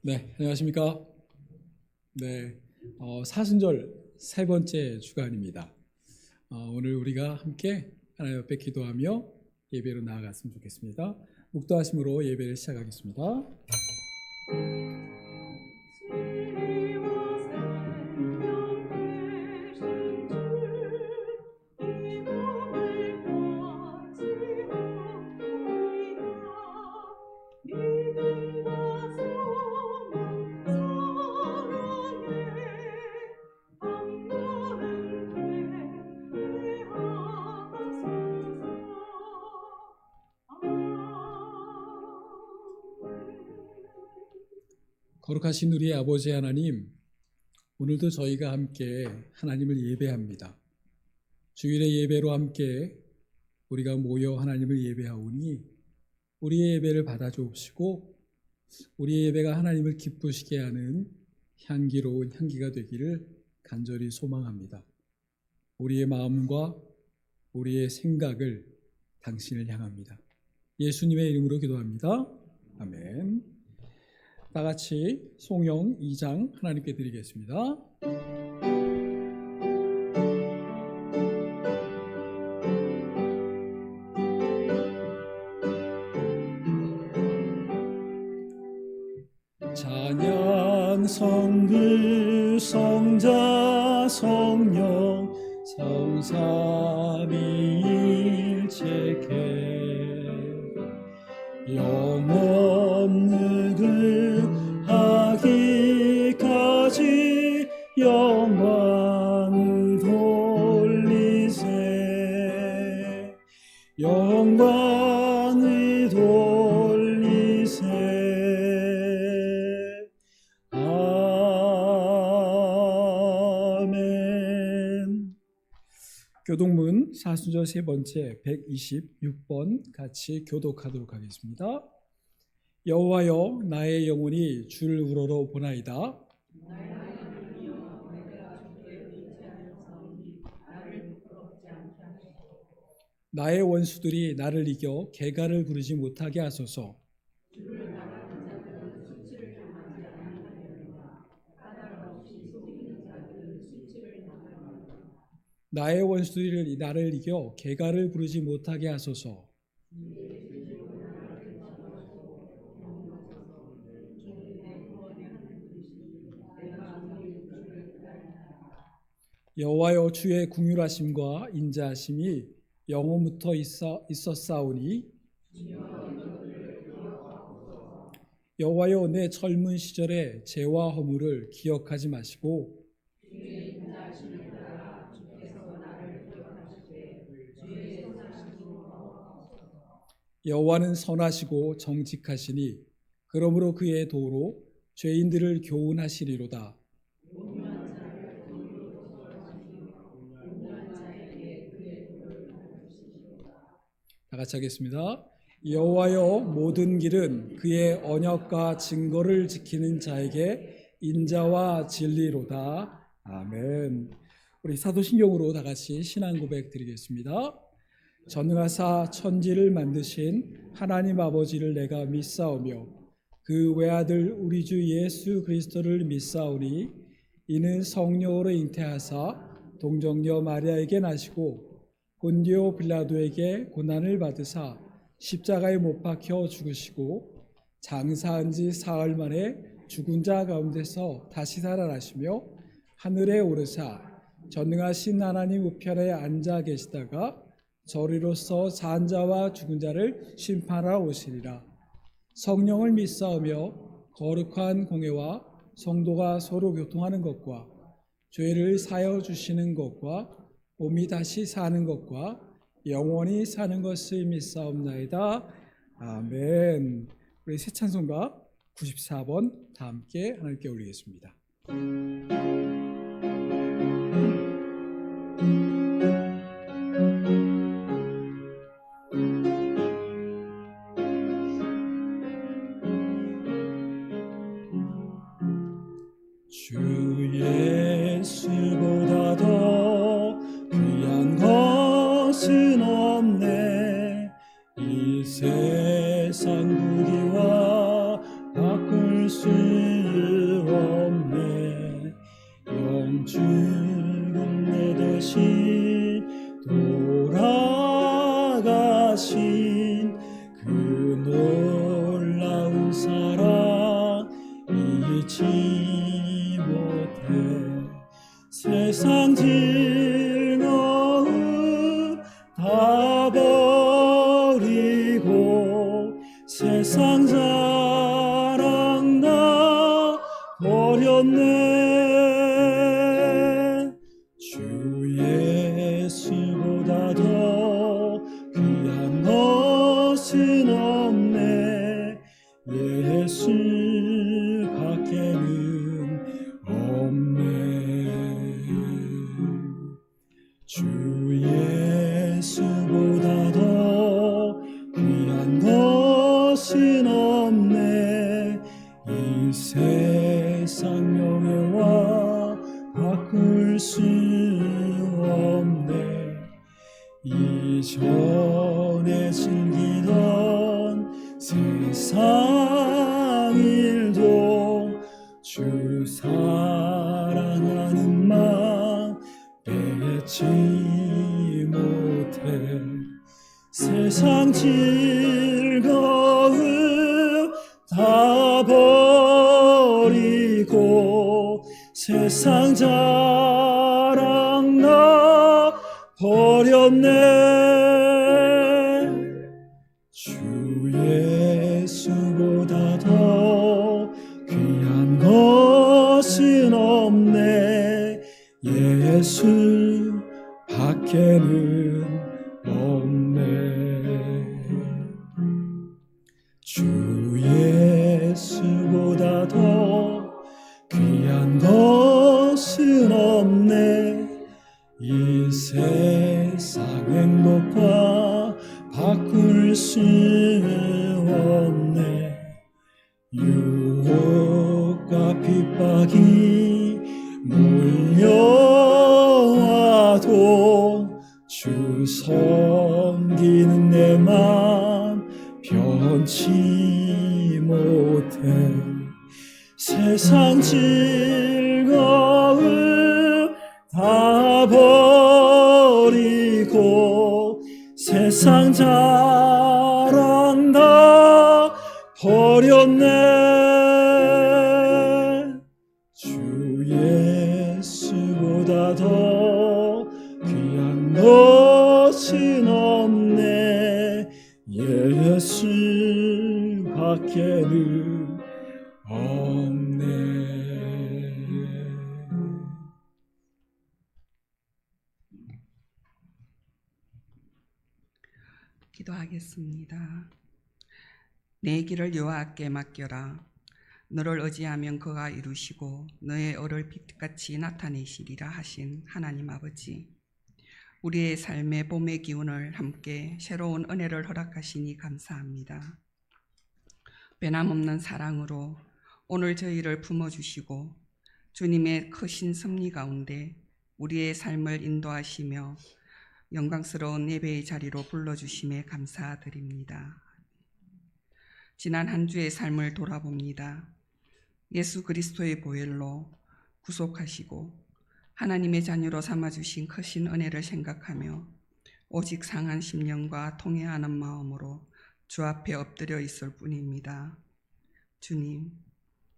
네, 안녕하십니까? 네, 사순절 세 번째 주간입니다. 오늘 우리가 함께 하나님 앞에 기도하며 예배로 나아갔으면 좋겠습니다. 묵도하심으로 예배를 시작하겠습니다. 거룩하신 우리 아버지 하나님, 오늘도 저희가 함께 하나님을 예배합니다. 주일의 예배로 함께 우리가 모여 하나님을 예배하오니 우리의 예배를 받아주옵시고 우리의 예배가 하나님을 기쁘시게 하는 향기로운 향기가 되기를 간절히 소망합니다. 우리의 마음과 우리의 생각을 당신을 향합니다. 예수님의 이름으로 기도합니다. 아멘. 다 같이 송영 2장 하나님께 드리겠습니다. 찬양 성부 성자 성령 성삼위일체계 영원 누구하기까지 영광을 돌리세 영광을 돌리세 아멘. 교독문 사순절 세 번째 126번 같이 교독하도록 하겠습니다. 여호와여 나의 영혼이 주를 우러러 보나이다. 나의 원수들이 나를 이겨 개가를 부르지 못하게 하소서. 나의 원수들이 나를 이겨 개가를 부르지 못하게 하소서. 여호와여 주의 궁휼하심과 인자하심이 영원부터 있었사오니 여호와여 내 젊은 시절의 죄와 허물을 기억하지 마시고 여호와는 선하시고 정직하시니 그러므로 그의 도로 죄인들을 교훈하시리로다. 다 같이 하겠습니다. 여호와여 모든 길은 그의 언약과 증거를 지키는 자에게 인자와 진리로다. 아멘. 우리 사도신경으로 다 같이 신앙 고백 드리겠습니다. 전능하사 천지를 만드신 하나님 아버지를 내가 믿사오며 그 외아들 우리 주 예수 그리스도를 믿사오니 이는 성령으로 잉태하사 동정녀 마리아에게 나시고 본디오 빌라도에게 고난을 받으사 십자가에 못 박혀 죽으시고 장사한 지 사흘 만에 죽은 자 가운데서 다시 살아나시며 하늘에 오르사 전능하신 하나님 우편에 앉아 계시다가 저리로서 산 자와 죽은 자를 심판하러 오시리라. 성령을 믿사오며 거룩한 공회와 성도가 서로 교통하는 것과 죄를 사여 주시는 것과 몸이 다시 사는 것과 영원히 사는 것을 믿사옵나이다. 아멘. 우리 새 찬송가 94번 다 함께 하나님께 올리겠습니다. 주 예수보다 더 귀한 것은 없네. 이 세상 부귀와 바꿀 수 즐거움 다 버리고 세상 자랑 다 버렸네. 주 예수보다 더 귀한 것은 없네. 예수 밖에는 없네. 주 예수보다 더 귀한 것은 없네. 이 세상 명예와 바꿀 수 없네. 이전에 즐기던 세상 일도 주 사랑하는 마음 빼지 못해. 세상 즐거움 다 버리고 세상 자랑 다 버렸네. 주 예수보다 더 귀한 것은 없네. 예수 밖에는 없네. 주 예수보다 더 귀한 것은 없네. 이 세상 행복과 바꿀 수 없네. 유혹과 핍박이 몰려와도 주 섬기는 내 맘 변치 못해. 세상 즐거움 다 버리고 세상 자랑 다 버렸네. 주 예수보다 더 귀한 것은 없네. 예수 밖에는 없네. 기도하겠습니다. 내 길을 여호와께 맡겨라. 너를 의지하면 그가 이루시고 너의 얼을 빛같이 나타내시리라 하신 하나님 아버지, 우리의 삶의 봄의 기운을 함께 새로운 은혜를 허락하시니 감사합니다. 변함없는 사랑으로 오늘 저희를 품어주시고 주님의 크신 섭리 가운데 우리의 삶을 인도하시며 영광스러운 예배의 자리로 불러주심에 감사드립니다. 지난 한 주의 삶을 돌아봅니다. 예수 그리스도의 보혈로 구속하시고 하나님의 자녀로 삼아주신 크신 은혜를 생각하며 오직 상한 심령과 통회하는 마음으로 주 앞에 엎드려 있을 뿐입니다. 주님,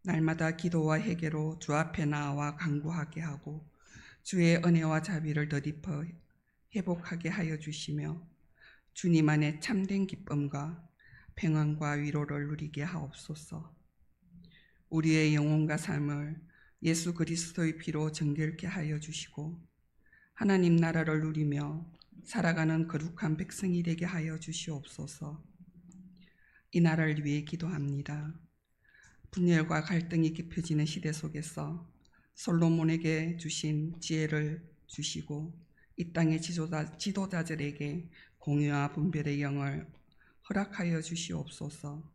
날마다 기도와 회개로 주 앞에 나아와 간구하게 하고 주의 은혜와 자비를 덧입어 회복하게 하여 주시며 주님 안에 참된 기쁨과 평안과 위로를 누리게 하옵소서. 우리의 영혼과 삶을 예수 그리스도의 피로 정결케 하여 주시고 하나님 나라를 누리며 살아가는 거룩한 백성이 되게 하여 주시옵소서. 이 나라를 위해 기도합니다. 분열과 갈등이 깊어지는 시대 속에서 솔로몬에게 주신 지혜를 주시고 이 땅의 지도자들에게 공의와 분별의 영을 허락하여 주시옵소서.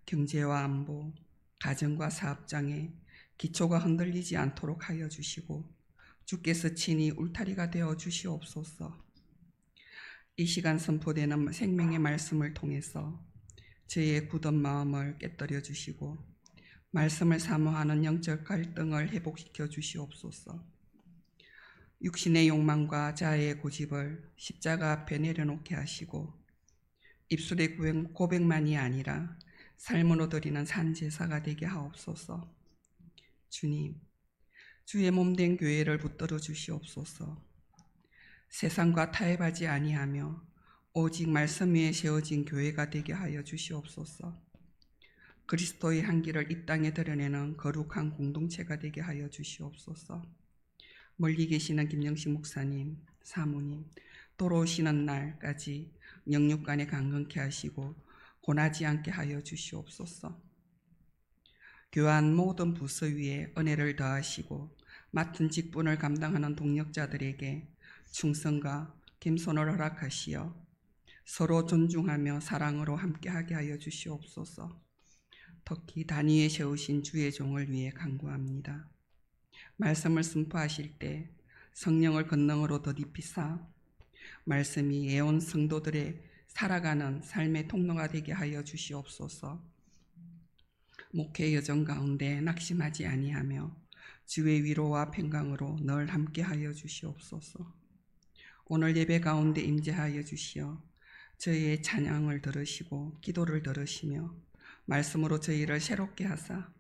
경제와 안보, 가정과 사업장에 기초가 흔들리지 않도록 하여 주시고 주께서 친히 울타리가 되어 주시옵소서. 이 시간 선포되는 생명의 말씀을 통해서 저희의 굳은 마음을 깨뜨려 주시고 말씀을 사모하는 영적 갈등을 회복시켜 주시옵소서. 육신의 욕망과 자아의 고집을 십자가 앞에 내려놓게 하시고 입술의 고백만이 아니라 삶으로 드리는 산제사가 되게 하옵소서. 주님, 주의 몸된 교회를 붙들어 주시옵소서. 세상과 타협하지 아니하며 오직 말씀 위에 세워진 교회가 되게 하여 주시옵소서. 그리스도의 향기를 이 땅에 드러내는 거룩한 공동체가 되게 하여 주시옵소서. 멀리 계시는 김영식 목사님, 사모님, 돌아오시는 날까지 영육간에 강건케 하시고 고나지 않게 하여 주시옵소서. 교환 모든 부서 위에 은혜를 더하시고 맡은 직분을 감당하는 동력자들에게 충성과 겸손을 허락하시어 서로 존중하며 사랑으로 함께하게 하여 주시옵소서. 특히 단위에 세우신 주의 종을 위해 간구합니다. 말씀을 선포하실 때 성령을 권능으로 덧입히사 말씀이 예온 성도들의 살아가는 삶의 통로가 되게 하여 주시옵소서. 목회 여정 가운데 낙심하지 아니하며 주의 위로와 평강으로 늘 함께하여 주시옵소서. 오늘 예배 가운데 임재하여 주시어 저희의 찬양을 들으시고 기도를 들으시며 말씀으로 저희를 새롭게 하사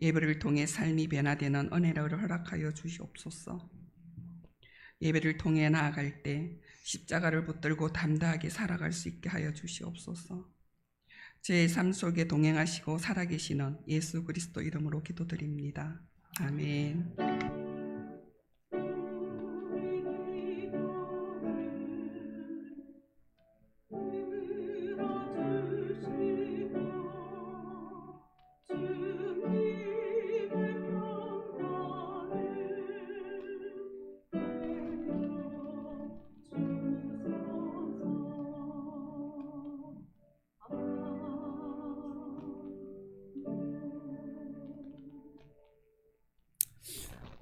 예배를 통해 삶이 변화되는 은혜를 허락하여 주시옵소서. 예배를 통해 나아갈 때 십자가를 붙들고 담대하게 살아갈 수 있게 하여 주시옵소서. 제 삶 속에 동행하시고 살아계시는 예수 그리스도 이름으로 기도드립니다. 아멘.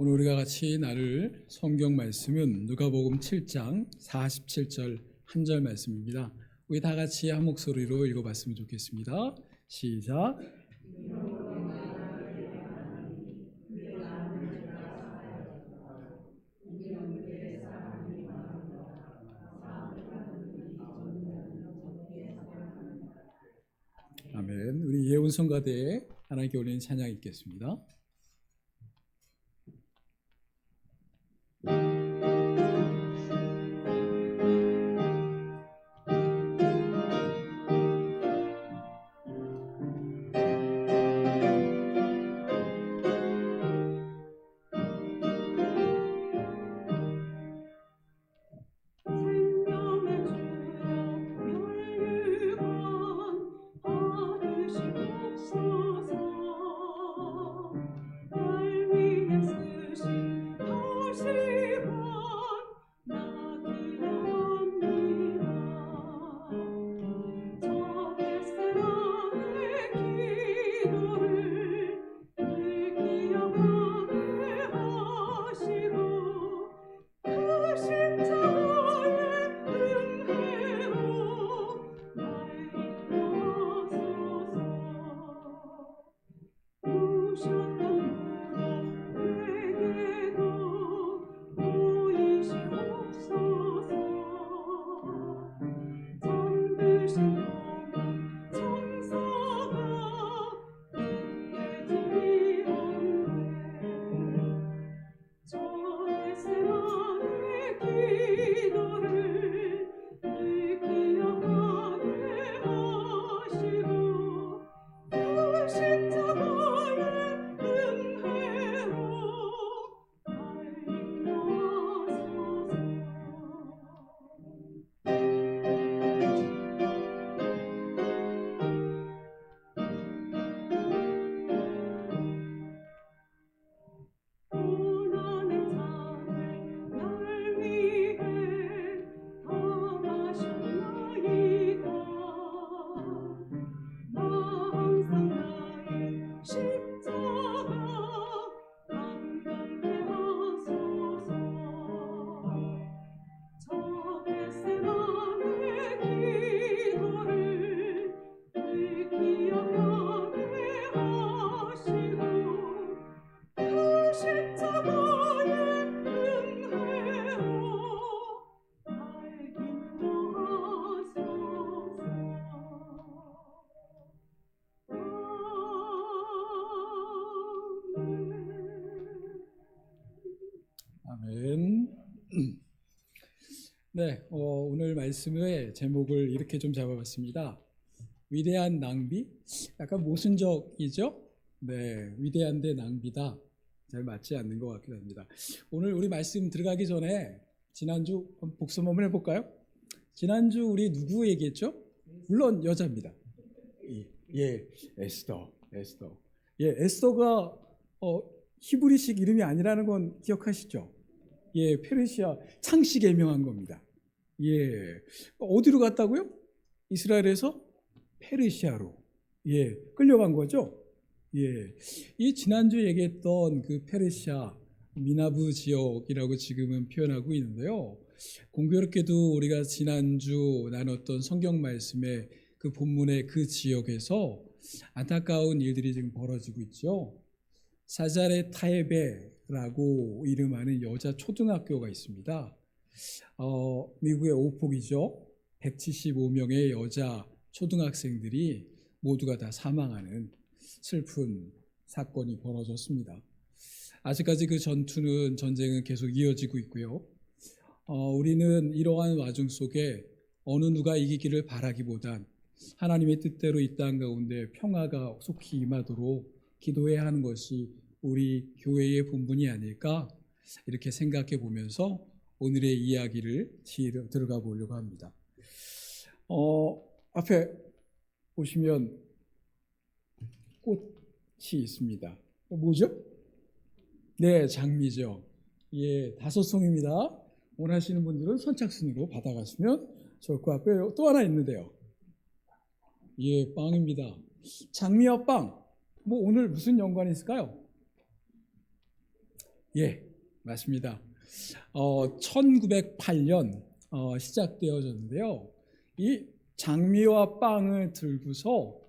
오늘 우리가 같이 나눌 성경 말씀은 누가복음 7장 47절 한 절 말씀입니다. 우리 다 같이 한 목소리로 읽어봤으면 좋겠습니다. 시작. 아멘. 우리 예운 성가대에 하나님께 올리는 찬양 읽겠습니다. 받으시옵소서. 네, 오늘 말씀의 제목을 이렇게 좀 잡아봤습니다. 위대한 낭비? 약간 모순적이죠? 네, 위대한 데 낭비다. 잘 맞지 않는 것 같기도 합니다. 오늘 우리 말씀 들어가기 전에 지난주 복습 한번 해볼까요? 지난주 우리 누구 얘기했죠? 물론 여자입니다. 예, 에스더. 예, 에스더가 히브리식 이름이 아니라는 건 기억하시죠? 예, 페르시아 창씨 개명한 겁니다. 예, 어디로 갔다고요? 이스라엘에서 페르시아로 끌려간 거죠. 예, 이 지난주 얘기했던 그 페르시아 미나브 지역이라고 지금은 표현하고 있는데요. 공교롭게도 우리가 지난주 나눴던 성경 말씀의 그 본문의 그 지역에서 안타까운 일들이 지금 벌어지고 있죠. 사자레 타에베라고 이름하는 여자 초등학교가 있습니다. 미국의 오폭이죠. 175명의 여자 초등학생들이 모두가 다 사망하는 슬픈 사건이 벌어졌습니다. 아직까지 그 전쟁은 계속 이어지고 있고요. 우리는 이러한 와중 속에 어느 누가 이기기를 바라기보단 하나님의 뜻대로 이 땅 가운데 평화가 속히 임하도록 기도해야 하는 것이 우리 교회의 본분이 아닐까 이렇게 생각해 보면서 오늘의 이야기를 들어가 보려고 합니다. 앞에 보시면 꽃이 있습니다. 뭐죠? 네, 장미죠. 예, 5송입니다. 원하시는 분들은 선착순으로 받아가시면 좋을 것 같고요. 또 하나 있는데요. 예, 빵입니다. 장미와 빵. 뭐 오늘 무슨 연관이 있을까요? 예, 맞습니다. 1908년 시작되어졌는데요. 이 장미와 빵을 들고서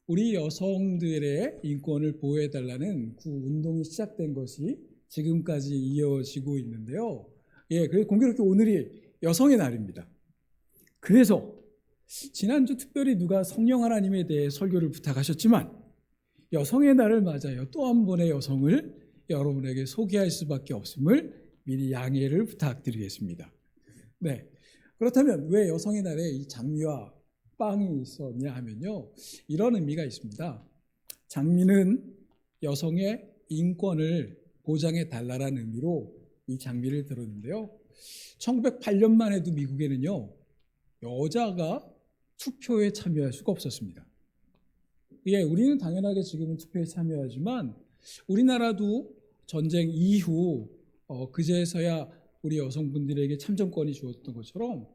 우리 여성들의 인권을 보호해달라는 그 운동이 시작된 것이 지금까지 이어지고 있는데요. 예, 그래서 공교롭게 오늘이 여성의 날입니다. 그래서 지난주 특별히 누가 성령 하나님에 대해 설교를 부탁하셨지만 여성의 날을 맞아요. 또 한 번의 여성을 여러분에게 소개할 수밖에 없음을 미리 양해를 부탁드리겠습니다. 네, 그렇다면 왜 여성의 날에 이 장미와 빵이 있었냐 하면요, 이런 의미가 있습니다. 장미는 여성의 인권을 보장해 달라는 의미로 이 장미를 들었는데요. 1908년만 해도 미국에는요, 여자가 투표에 참여할 수가 없었습니다. 예, 우리는 당연하게 지금은 투표에 참여하지만 우리나라도 전쟁 이후 그제서야 우리 여성분들에게 참정권이 주어졌던 것처럼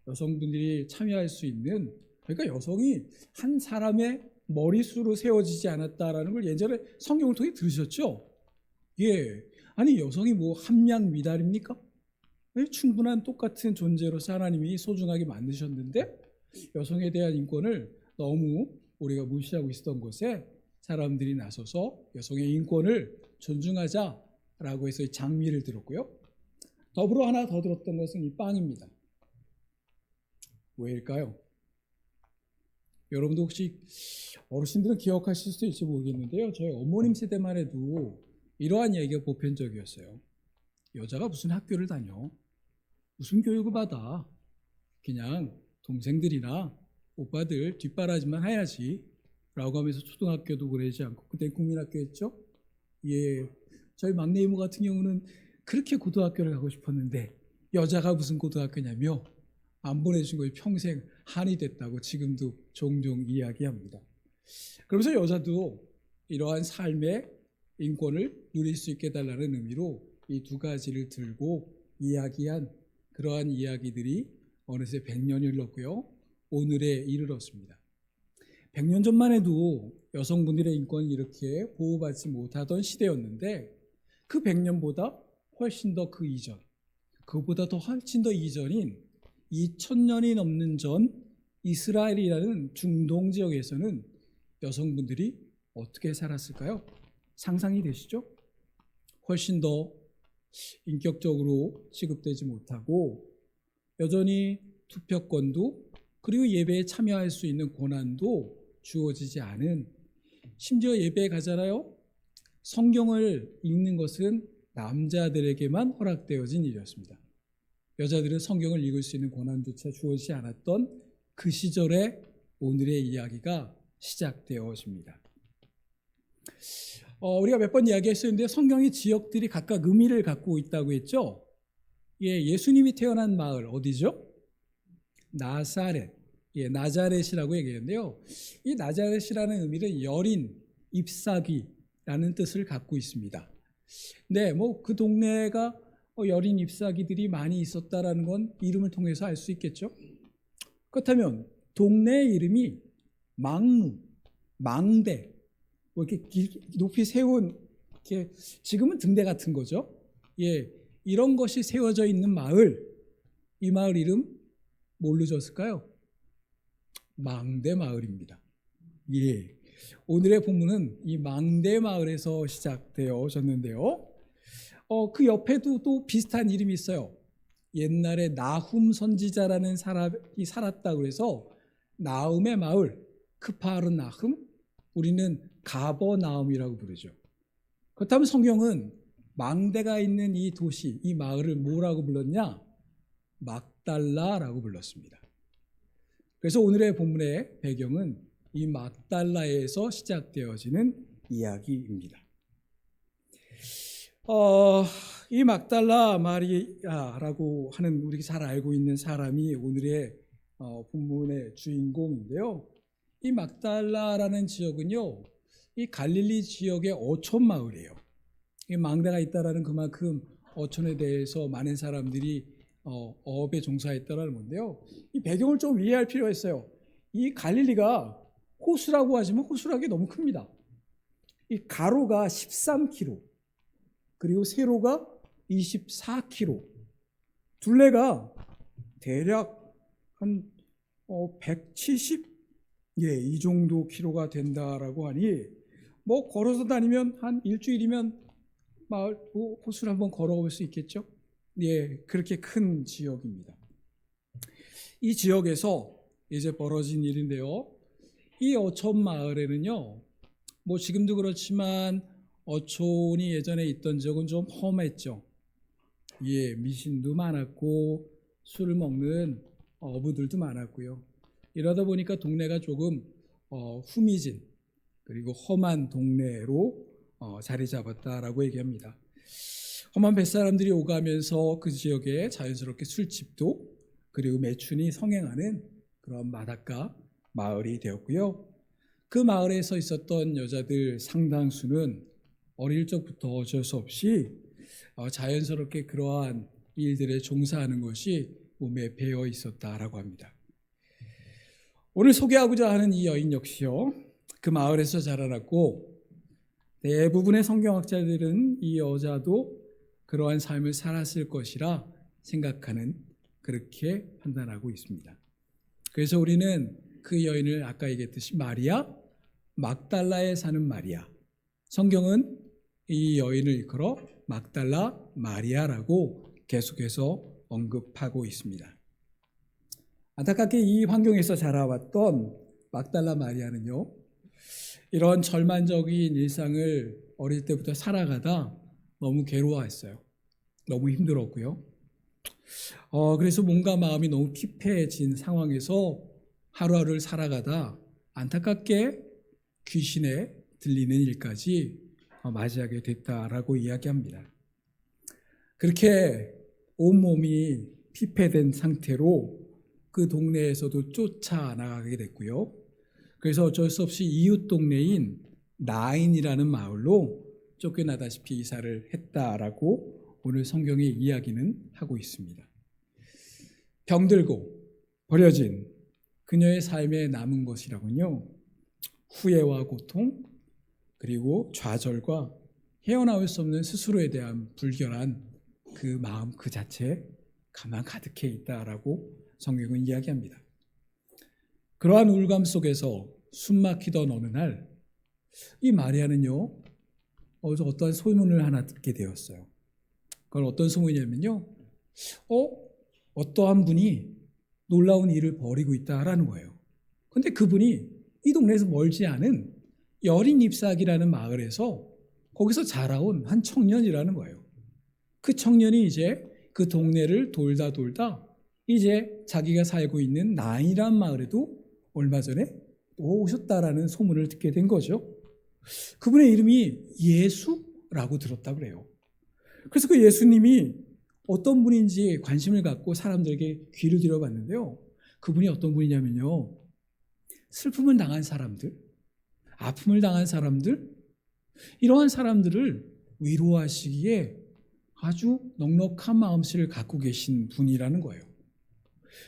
여성분들이 참여할 수 있는, 그러니까 여성이 한 사람의 머릿수로 세워지지 않았다라는 걸 예전에 성경을 통해 들으셨죠? 예, 아니 여성이 뭐 함량 미달입니까? 충분한 똑같은 존재로서 하나님이 소중하게 만드셨는데 여성에 대한 인권을 너무 우리가 무시하고 있었던 것에 사람들이 나서서 여성의 인권을 존중하자라고 해서 이 장미를 들었고요. 더불어 하나 더 들었던 것은 이 빵입니다. 왜일까요? 여러분도 혹시 어르신들은 기억하실 수도 있을지 모르겠는데요. 저희 어머님 세대만 해도 이러한 얘기가 보편적이었어요. 여자가 무슨 학교를 다녀? 무슨 교육을 받아? 그냥 동생들이나 오빠들 뒷바라지만 해야지 라고 하면서 초등학교도 보내지 않고 그때 국민학교였죠. 예, 저희 막내 이모 같은 경우는 그렇게 고등학교를 가고 싶었는데 여자가 무슨 고등학교냐며 안 보내준 거에 평생 한이 됐다고 지금도 종종 이야기합니다. 그러면서 여자도 이러한 삶의 인권을 누릴 수 있게 해달라는 의미로 이 두 가지를 들고 이야기한 그러한 이야기들이 어느새 100년이 흘렀고요. 오늘에 이르렀습니다. 100년 전만 해도 여성분들의 인권이 이렇게 보호받지 못하던 시대였는데 그 100년보다 훨씬 더 그 이전, 그보다 더 훨씬 더 이전인 2000년이 넘는 전 이스라엘이라는 중동 지역에서는 여성분들이 어떻게 살았을까요? 상상이 되시죠? 훨씬 더 인격적으로 취급되지 못하고 여전히 투표권도 그리고 예배에 참여할 수 있는 권한도 주어지지 않은, 심지어 예배에 가잖아요. 성경을 읽는 것은 남자들에게만 허락되어진 일이었습니다. 여자들은 성경을 읽을 수 있는 권한조차 주어지지 않았던 그 시절에 오늘의 이야기가 시작되어집니다. 우리가 몇 번 이야기했었는데 성경의 지역들이 각각 의미를 갖고 있다고 했죠. 예수님이 태어난 마을 어디죠? 나사렛, 나자렛이라고 얘기했는데요. 이 나자렛이라는 의미는 여린, 잎사귀라는 뜻을 갖고 있습니다. 네, 뭐 그 동네가 여린 잎사귀들이 많이 있었다라는 건 이름을 통해서 알 수 있겠죠. 그렇다면 동네 이름이 망루, 망대, 뭐 이렇게 높이 세운 이렇게 지금은 등대 같은 거죠. 이런 것이 세워져 있는 마을, 이 마을 이름 뭘로 졌을까요? 망대 마을입니다. 오늘의 본문은 이 망대 마을에서 시작되어졌는데요. 그 옆에도 또 비슷한 이름이 있어요. 옛날에 나훔 선지자라는 사람이 살았다고 해서 나훔의 마을, 크파르 나훔, 우리는 가버나움이라고 부르죠. 그렇다면 성경은 망대가 있는 이 도시, 이 마을을 뭐라고 불렀냐? 막달라라고 불렀습니다. 그래서 오늘의 본문의 배경은 이 막달라에서 시작되어지는 이야기입니다. 이 막달라 마리아라고 하는 우리가 잘 알고 있는 사람이 오늘의 본문의 주인공인데요. 이 막달라라는 지역은요, 이 갈릴리 지역의 어촌 마을이에요. 이 망대가 있다라는 그만큼 어촌에 대해서 많은 사람들이 어업에 종사했다라는 건데요. 이 배경을 좀 이해할 필요가 있어요. 이 갈릴리가 호수라고 하지만 호수라기 너무 큽니다. 이 가로가 13km, 그리고 세로가 24km, 둘레가 대략 한 170, 이 정도 키로가 된다라고 하니 뭐 걸어서 다니면 한 일주일이면 마을 호수를 한번 걸어볼 수 있겠죠. 그렇게 큰 지역입니다. 이 지역에서 이제 벌어진 일인데요. 이 어촌 마을에는요, 뭐 지금도 그렇지만 어촌이 예전에 있던 지역은 좀 험했죠. 미신도 많았고 술을 먹는 어부들도 많았고요. 이러다 보니까 동네가 조금 후미진 그리고 험한 동네로 자리 잡았다라고 얘기합니다. 험한 뱃사람들이 오가면서 그 지역에 자연스럽게 술집도 그리고 매춘이 성행하는 그런 바닷가 마을이 되었고요. 그 마을에서 있었던 여자들 상당수는 어릴 적부터 어쩔 수 없이 자연스럽게 그러한 일들에 종사하는 것이 몸에 배어 있었다라고 합니다. 오늘 소개하고자 하는 이 여인 역시요, 그 마을에서 자라났고 대부분의 성경학자들은 이 여자도 그러한 삶을 살았을 것이라 생각하는, 그렇게 판단하고 있습니다. 그래서 우리는 그 여인을 아까 얘기했듯이 마리아, 막달라에 사는 마리아, 성경은 이 여인을 일컬어 막달라 마리아라고 계속해서 언급하고 있습니다. 안타깝게 이 환경에서 자라왔던 막달라 마리아는요, 이런 절망적인 일상을 어릴 때부터 살아가다 너무 괴로워했어요. 너무 힘들었고요. 그래서 몸과 마음이 너무 피폐해진 상황에서 하루하루를 살아가다 안타깝게 귀신에 들리는 일까지 맞이하게 됐다라고 이야기합니다. 그렇게 온몸이 피폐된 상태로 그 동네에서도 쫓아나가게 됐고요. 그래서 어쩔 수 없이 이웃 동네인 나인이라는 마을로 쫓겨나다시피 이사를 했다라고 오늘 성경의 이야기는 하고 있습니다. 병들고 버려진 그녀의 삶에 남은 것이라군요, 후회와 고통, 그리고 좌절과 헤어나올 수 없는 스스로에 대한 불결한 그 마음 그 자체에 가만 가득해 있다라고 성경은 이야기합니다. 그러한 우울감 속에서 숨막히던 어느 날, 이 마리아는요, 어떠한 소문을 하나 듣게 되었어요. 그건 어떤 소문이냐면요, 어떠한 분이 놀라운 일을 벌이고 있다라는 거예요. 근데 그분이 이 동네에서 멀지 않은 여린 잎사귀라는 마을에서 거기서 자라온 한 청년이라는 거예요. 그 청년이 이제 그 동네를 돌다 이제 자기가 살고 있는 나인이란 마을에도 얼마 전에 또 오셨다라는 소문을 듣게 된 거죠. 그분의 이름이 예수라고 들었다고 그래요. 그래서 그 예수님이 어떤 분인지 관심을 갖고 사람들에게 귀를 들여봤는데요. 그분이 어떤 분이냐면요. 슬픔을 당한 사람들, 아픔을 당한 사람들, 이러한 사람들을 위로하시기에 아주 넉넉한 마음씨를 갖고 계신 분이라는 거예요.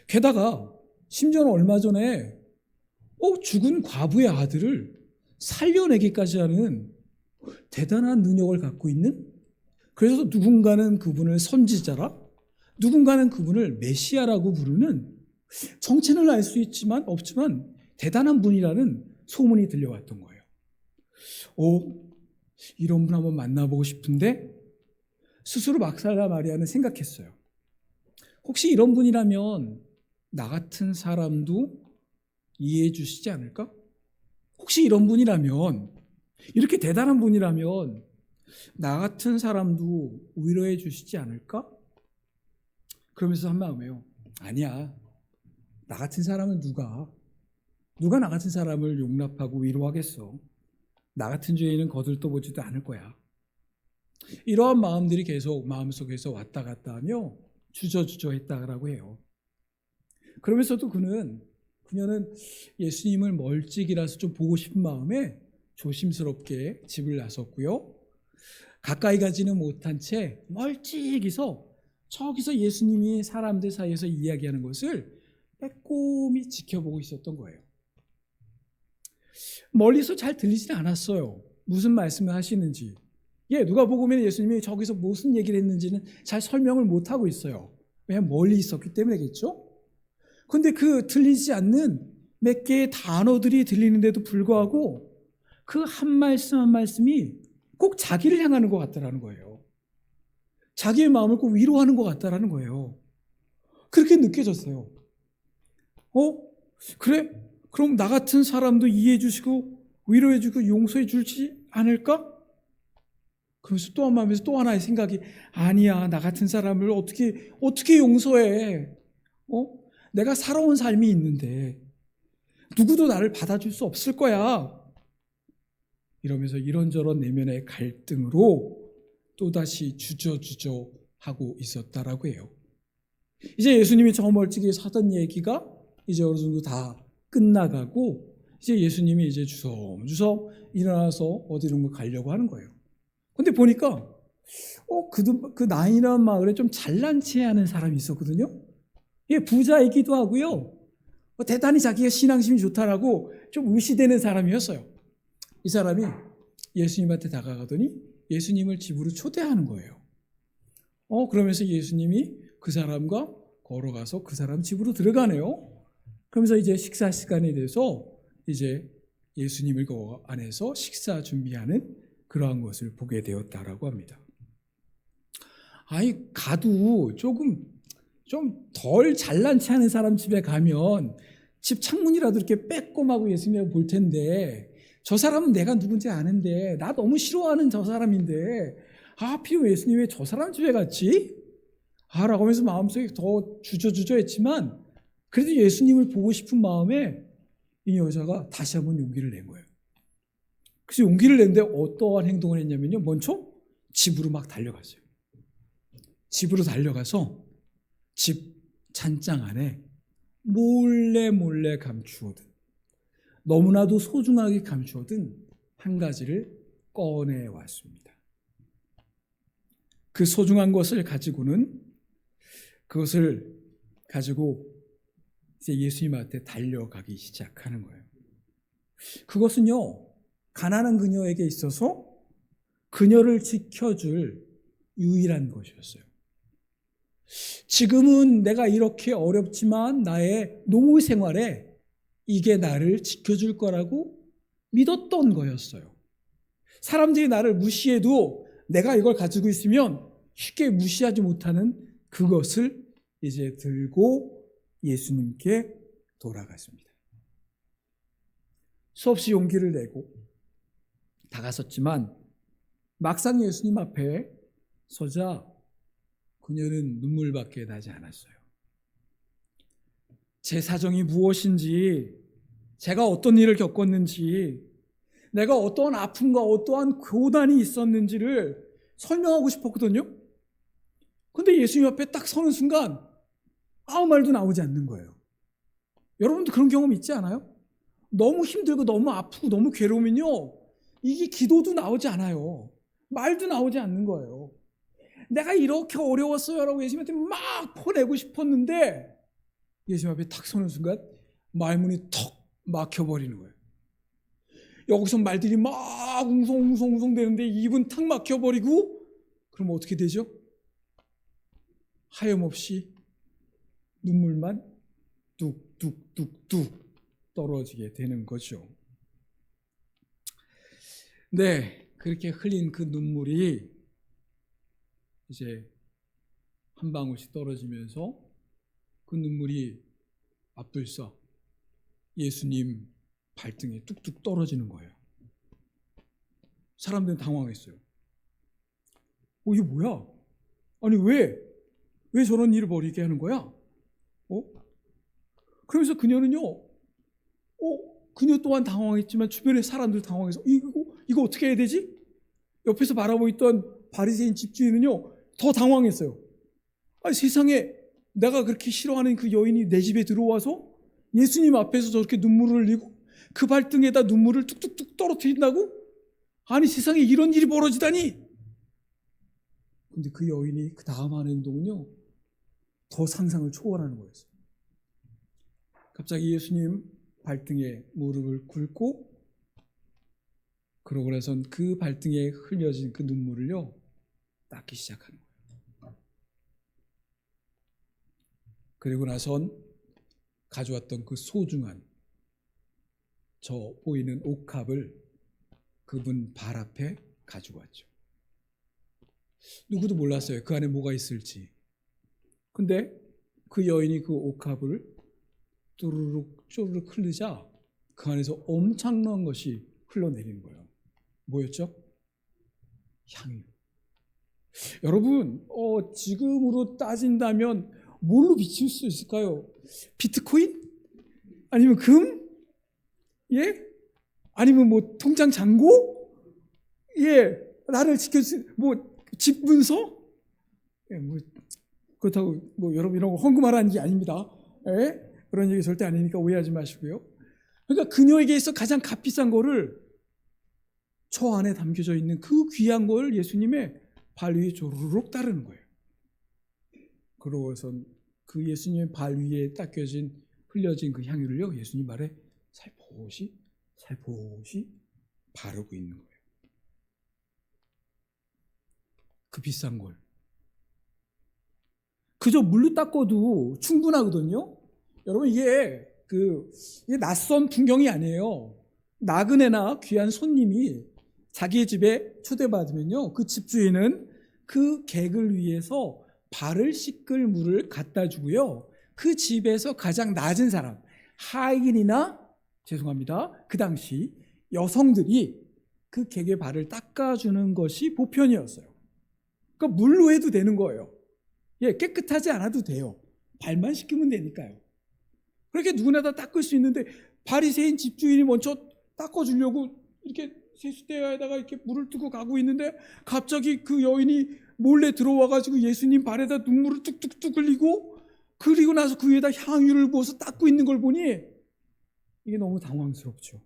게다가 심지어는 얼마 전에 죽은 과부의 아들을 살려내기까지 하는 대단한 능력을 갖고 있는, 그래서 누군가는 그분을 선지자라, 누군가는 그분을 메시아라고 부르는, 정체는 알 수 없지만 대단한 분이라는 소문이 들려왔던 거예요. 이런 분 한번 만나보고 싶은데 스스로 막살라 마리아는 생각했어요. 혹시 이런 분이라면 나 같은 사람도 이해해 주시지 않을까? 혹시 이런 분이라면, 이렇게 대단한 분이라면 나 같은 사람도 위로해 주시지 않을까? 그러면서 한 마음이에요. 아니야. 나 같은 사람은 누가 나 같은 사람을 용납하고 위로하겠어. 나 같은 죄인은 거들떠보지도 않을 거야. 이러한 마음들이 계속 마음속에서 왔다 갔다 하며 주저주저했다라고 해요. 그러면서도 그녀는 예수님을 멀찍이라서 좀 보고 싶은 마음에 조심스럽게 집을 나섰고요. 가까이 가지는 못한 채 멀찍이서 저기서 예수님이 사람들 사이에서 이야기하는 것을 빼꼼히 지켜보고 있었던 거예요. 멀리서 잘 들리지는 않았어요. 무슨 말씀을 하시는지. 누가복음에 예수님이 저기서 무슨 얘기를 했는지는 잘 설명을 못하고 있어요. 왜냐하면 멀리 있었기 때문이겠죠? 근데 그 들리지 않는 몇 개의 단어들이 들리는데도 불구하고 그 한 말씀 한 말씀이 꼭 자기를 향하는 것 같다라는 거예요. 자기의 마음을 꼭 위로하는 것 같다라는 거예요. 그렇게 느껴졌어요. 그래? 그럼 나 같은 사람도 이해해 주시고 위로해 주고 용서해 주지 않을까? 그러면서 또 한 마음에서 또 하나의 생각이, 아니야, 나 같은 사람을 어떻게 용서해? 내가 살아온 삶이 있는데 누구도 나를 받아줄 수 없을 거야. 이러면서 이런저런 내면의 갈등으로 또다시 주저주저 하고 있었다라고 해요. 이제 예수님이 저 멀찍이에서 하던 얘기가 이제 어느 정도 다 끝나가고 이제 예수님이 이제 주섬주섬 일어나서 어디론가 가려고 하는 거예요. 근데 보니까 그 나인이라는 마을에 좀 잘난 체하는 사람이 있었거든요. 부자이기도 하고요. 대단히 자기가 신앙심이 좋다라고 좀 의시되는 사람이었어요. 이 사람이 예수님한테 다가가더니 예수님을 집으로 초대하는 거예요. 그러면서 예수님이 그 사람과 걸어가서 그 사람 집으로 들어가네요. 그러면서 이제 식사 시간이 돼서 이제 예수님을 그 안에서 식사 준비하는 그러한 것을 보게 되었다라고 합니다. 가도 조금 좀 덜 잘난 체 하는 사람 집에 가면 집 창문이라도 이렇게 빼꼼하고 예수님을 볼 텐데, 저 사람은 내가 누군지 아는데 나 너무 싫어하는 저 사람인데 하필 예수님 왜 저 사람 집에 갔지? 라고 하면서 마음속에 더 주저주저했지만 그래도 예수님을 보고 싶은 마음에 이 여자가 다시 한번 용기를 낸 거예요. 그래서 용기를 냈는데 어떠한 행동을 했냐면요. 먼저 집으로 막 달려갔어요. 집으로 달려가서 집 찬장 안에 몰래 감추어둔, 너무나도 소중하게 감추어둔 한 가지를 꺼내왔습니다. 그 소중한 것을 그것을 가지고 이제 예수님한테 달려가기 시작하는 거예요. 그것은요, 가난한 그녀에게 있어서 그녀를 지켜줄 유일한 것이었어요. 지금은 내가 이렇게 어렵지만 나의 노후 생활에 이게 나를 지켜줄 거라고 믿었던 거였어요. 사람들이 나를 무시해도 내가 이걸 가지고 있으면 쉽게 무시하지 못하는 그것을 이제 들고 예수님께 돌아갔습니다. 수없이 용기를 내고 다가섰지만 막상 예수님 앞에 서자 그녀는 눈물밖에 나지 않았어요. 제 사정이 무엇인지, 제가 어떤 일을 겪었는지, 내가 어떠한 아픔과 어떠한 고난이 있었는지를 설명하고 싶었거든요. 근데 예수님 앞에 딱 서는 순간 아무 말도 나오지 않는 거예요. 여러분도 그런 경험 있지 않아요? 너무 힘들고 너무 아프고 너무 괴로우면요, 이게 기도도 나오지 않아요. 말도 나오지 않는 거예요. 내가 이렇게 어려웠어요 라고 예수님한테 막 퍼내고 싶었는데 예수님 앞에 탁 서는 순간 말문이 턱 막혀버리는 거예요. 여기서 말들이 막 웅성웅성 되는데 입은 탁 막혀버리고, 그럼 어떻게 되죠? 하염없이 눈물만 뚝뚝뚝뚝 떨어지게 되는 거죠. 네, 그렇게 흘린 그 눈물이 이제 한 방울씩 떨어지면서 그 눈물이 앞불서 예수님 발등에 뚝뚝 떨어지는 거예요. 사람들은 당황했어요. 이게 뭐야? 아니 왜 저런 일을 벌이게 하는 거야? 그러면서 그녀는요, 그녀 또한 당황했지만 주변의 사람들 당황해서 이거 어떻게 해야 되지? 옆에서 바라보고 있던 바리새인 집주인은요 더 당황했어요. 아니, 세상에 내가 그렇게 싫어하는 그 여인이 내 집에 들어와서 예수님 앞에서 저렇게 눈물을 흘리고 그 발등에다 눈물을 뚝뚝뚝 떨어뜨린다고? 아니, 세상에 이런 일이 벌어지다니! 근데 그 여인이 그 다음 하는 행동은요 더 상상을 초월하는 거였어요. 갑자기 예수님 발등에 무릎을 꿇고 그러고 나선 그 발등에 흘려진 그 눈물을요 닦기 시작하는 거예요. 그리고 나선 가져왔던 그 소중한 저 보이는 옥합을 그분 발 앞에 가지고 왔죠. 누구도 몰랐어요, 그 안에 뭐가 있을지. 근데 그 여인이 그 옥합을 뚜루룩 쪼르륵 흘리자 그 안에서 엄청난 것이 흘러내리는 거예요. 뭐였죠? 향유. 여러분, 지금으로 따진다면 뭘로 비칠 수 있을까요? 비트코인? 아니면 금? 예? 아니면 뭐 통장 잔고? 예, 나를 지켜줄 집 문서? 예, 그렇다고 여러분 이런 거 헌금하라는 게 아닙니다. 예? 그런 얘기 절대 아니니까 오해하지 마시고요. 그러니까 그녀에게 있어 가장 값비싼 거를 저 안에 담겨져 있는 그 귀한 걸 예수님의 발 위에 조르륵 따르는 거예요. 그러고선 그 예수님의 발 위에 닦여진 흘려진 그 향유를요 예수님 발에 살포시 바르고 있는 거예요. 그 비싼 걸 그저 물로 닦아도 충분하거든요. 여러분, 이게 낯선 풍경이 아니에요. 나그네나 귀한 손님이 자기의 집에 초대받으면요 그 집주인은 그 객을 위해서 발을 씻을 물을 갖다 주고요, 그 집에서 가장 낮은 사람, 하인이나, 죄송합니다, 그 당시 여성들이 그 객의 발을 닦아주는 것이 보편이었어요. 그러니까 물로 해도 되는 거예요. 예, 깨끗하지 않아도 돼요. 발만 씻기면 되니까요. 그렇게 누구나 다 닦을 수 있는데 바리새인 집주인이 먼저 닦아주려고 이렇게 세수대야에다가 이렇게 물을 뜨고 가고 있는데 갑자기 그 여인이 몰래 들어와가지고 예수님 발에다 눈물을 뚝뚝뚝 흘리고 그리고 나서 그 위에다 향유를 부어서 닦고 있는 걸 보니 이게 너무 당황스럽죠.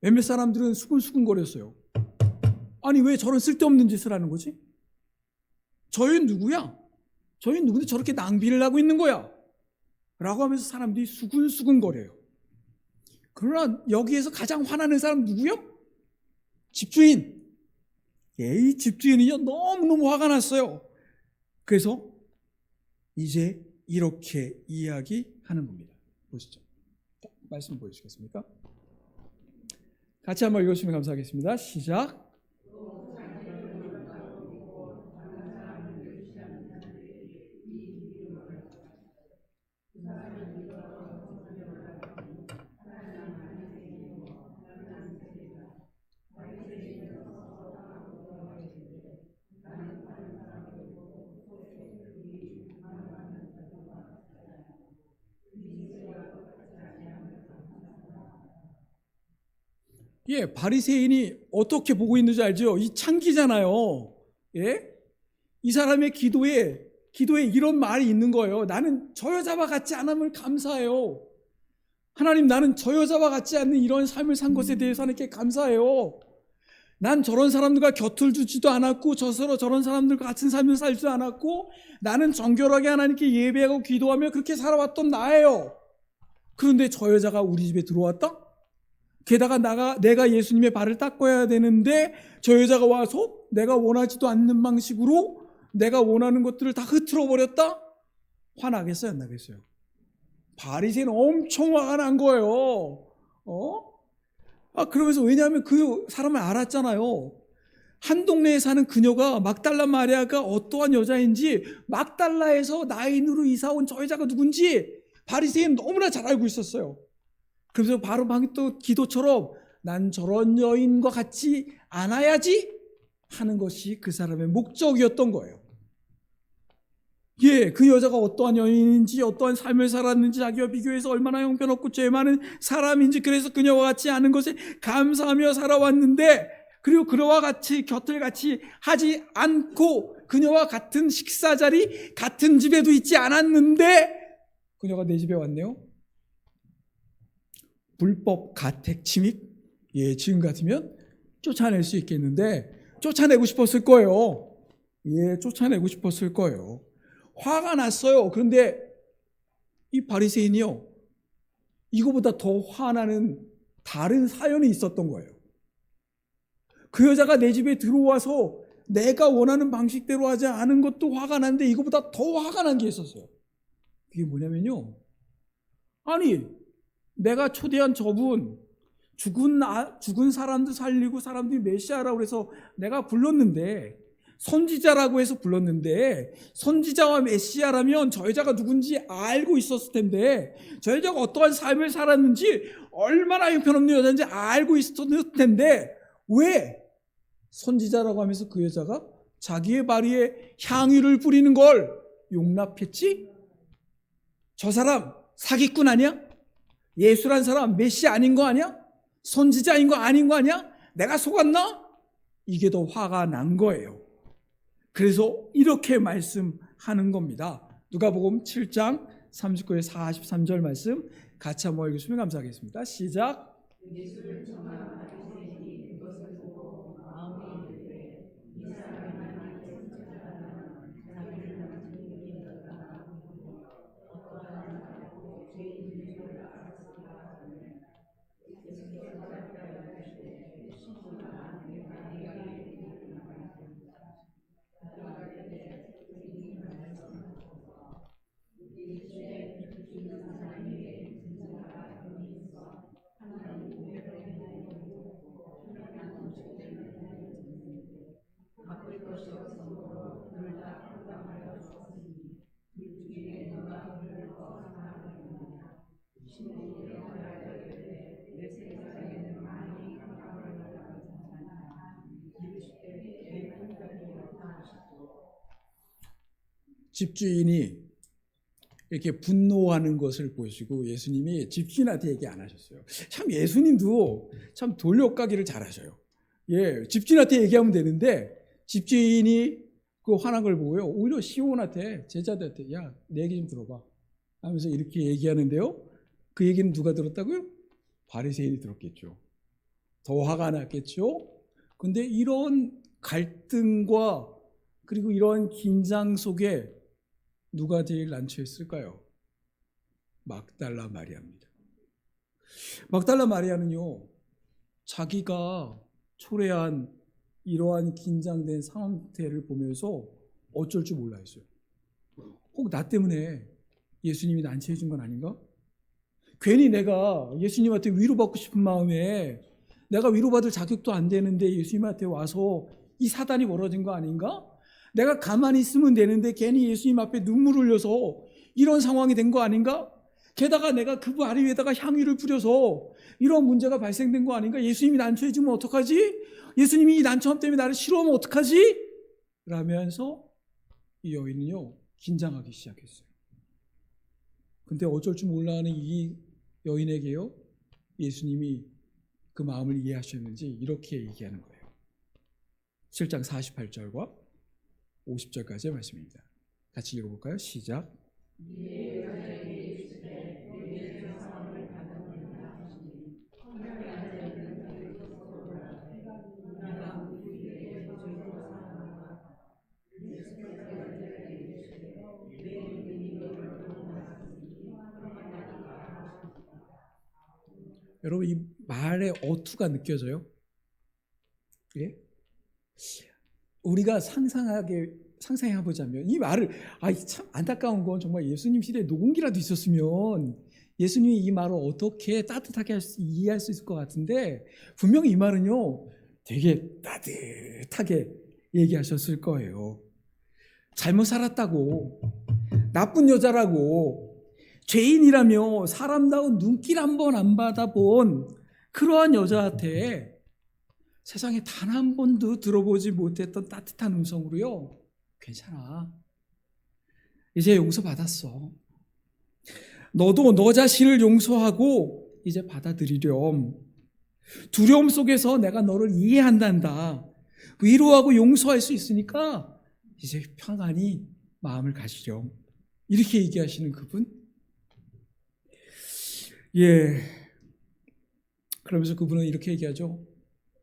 몇몇 사람들은 수근수근거렸어요. 아니, 왜 저런 쓸데없는 짓을 하는 거지? 저희 누구야? 저희 누군데 저렇게 낭비를 하고 있는 거야? 라고 하면서 사람들이 수근수근거려요. 그러나 여기에서 가장 화나는 사람 누구요? 집주인. 이 집주인이요 너무너무 화가 났어요. 그래서 이제 이렇게 이야기하는 겁니다. 보시죠. 말씀 보여주시겠습니까? 같이 한번 읽어주시면 감사하겠습니다. 시작. 예, 바리새인이 어떻게 보고 있는지 알죠? 이 창기잖아요. 예? 이 사람의 기도에 이런 말이 있는 거예요. 나는 저 여자와 같지 않음을 감사해요. 하나님, 나는 저 여자와 같지 않는 이런 삶을 산 것에 대해서 하나님께 감사해요. 난 저런 사람들과 곁을 두지도 않았고 저런 사람들과 같은 삶을 살지도 않았고 나는 정결하게 하나님께 예배하고 기도하며 그렇게 살아왔던 나예요. 그런데 저 여자가 우리 집에 들어왔다? 게다가 내가 예수님의 발을 닦아야 되는데 저 여자가 와서 내가 원하지도 않는 방식으로 내가 원하는 것들을 다 흐트러 버렸다? 화나겠어요, 안 나겠어요? 바리새인은 엄청 화가 난 거예요. 그러면서, 왜냐하면 그 사람을 알았잖아요. 한 동네에 사는 그녀가, 막달라 마리아가 어떠한 여자인지, 막달라에서 나인으로 이사 온 저 여자가 누군지 바리새인은 너무나 잘 알고 있었어요. 그래서 바로 방금 또 기도처럼 난 저런 여인과 같지 않아야지 하는 것이 그 사람의 목적이었던 거예요. 예, 그 여자가 어떠한 여인인지, 어떠한 삶을 살았는지, 자기와 비교해서 얼마나 형편없고 죄 많은 사람인지, 그래서 그녀와 같이 아는 것에 감사하며 살아왔는데, 그리고 그녀와 같이 곁을 같이 하지 않고 그녀와 같은 식사 자리, 같은 집에도 있지 않았는데 그녀가 내 집에 왔네요. 불법 가택 침입? 예, 지금 같으면 쫓아낼 수 있겠는데 쫓아내고 싶었을 거예요. 예, 쫓아내고 싶었을 거예요. 화가 났어요. 그런데 이 바리새인이요, 이거보다 더 화나는 다른 사연이 있었던 거예요. 그 여자가 내 집에 들어와서 내가 원하는 방식대로 하지 않은 것도 화가 났는데 이거보다 더 화가 난 게 있었어요. 그게 뭐냐면요, 아니, 내가 초대한 저분, 죽은 사람도 살리고 사람들이 메시아라고 해서 내가 불렀는데, 선지자라고 해서 불렀는데, 선지자와 메시아라면 저 여자가 누군지 알고 있었을 텐데, 저 여자가 어떠한 삶을 살았는지, 얼마나 형편없는 여자인지 알고 있었을 텐데, 왜 선지자라고 하면서 그 여자가 자기의 바리에 향유를 뿌리는 걸 용납했지? 저 사람 사기꾼 아니야? 예수란 사람 메시아 아닌 거 아니야? 선지자인 거 아닌 거 아니야? 내가 속았나? 이게 더 화가 난 거예요. 그래서 이렇게 말씀하는 겁니다. 누가복음 7장 39에서 43절 말씀 같이 한번 읽으시면 감사하겠습니다. 시작. 집주인이 이렇게 분노하는 것을 보시고 예수님이 집주인한테 얘기 안 하셨어요. 참 예수님도 참 돌려가기를 잘하셔요. 예, 집주인한테 얘기하면 되는데 집주인이 그 화난 걸 보고요, 오히려 시몬한테, 제자들한테, 야, 내 얘기 좀 들어봐 하면서 이렇게 얘기하는데요, 그 얘기는 누가 들었다고요? 바리새인이 들었겠죠. 더 화가 났겠죠. 근데 이런 갈등과 그리고 이런 긴장 속에 누가 제일 난처했을까요? 막달라 마리아입니다. 막달라 마리아는요, 자기가 초래한 이러한 긴장된 상태를 보면서 어쩔 줄 몰라 했어요. 혹 나 때문에 예수님이 난처해 준 건 아닌가? 괜히 내가 예수님한테 위로받고 싶은 마음에 내가 위로받을 자격도 안 되는데 예수님한테 와서 이 사단이 벌어진 거 아닌가? 내가 가만히 있으면 되는데 괜히 예수님 앞에 눈물 흘려서 이런 상황이 된 거 아닌가? 게다가 내가 그 바리 위에다가 향유를 뿌려서 이런 문제가 발생된 거 아닌가? 예수님이 난처해지면 어떡하지? 예수님이 이 난처함 때문에 나를 싫어하면 어떡하지? 라면서 이 여인은요, 긴장하기 시작했어요. 근데 어쩔 줄 몰라 하는 이 여인에게요, 예수님이 그 마음을 이해하셨는지 이렇게 얘기하는 거예요. 7장 48절과 50절까지의 말씀입니다. 같이 읽어볼까요? 시작. 여러분 이 말의 어투가 느껴져요? 예? 우리가 상상해 보자면 이 말을 참 안타까운 건 정말 예수님 시대에 녹음기라도 있었으면 예수님이 이 말을 어떻게 따뜻하게 이해할 수 있을 것 같은데 분명히 이 말은요 되게 따뜻하게 얘기하셨을 거예요. 잘못 살았다고, 나쁜 여자라고, 죄인이라며 사람다운 눈길 한 번 안 받아본 그러한 여자한테 세상에 단 한 번도 들어보지 못했던 따뜻한 음성으로요, 괜찮아, 이제 용서받았어, 너도 너 자신을 용서하고 이제 받아들이렴, 두려움 속에서 내가 너를 이해한단다, 위로하고 용서할 수 있으니까 이제 평안히 마음을 가지렴, 이렇게 얘기하시는 그분. 예, 그러면서 그분은 이렇게 얘기하죠.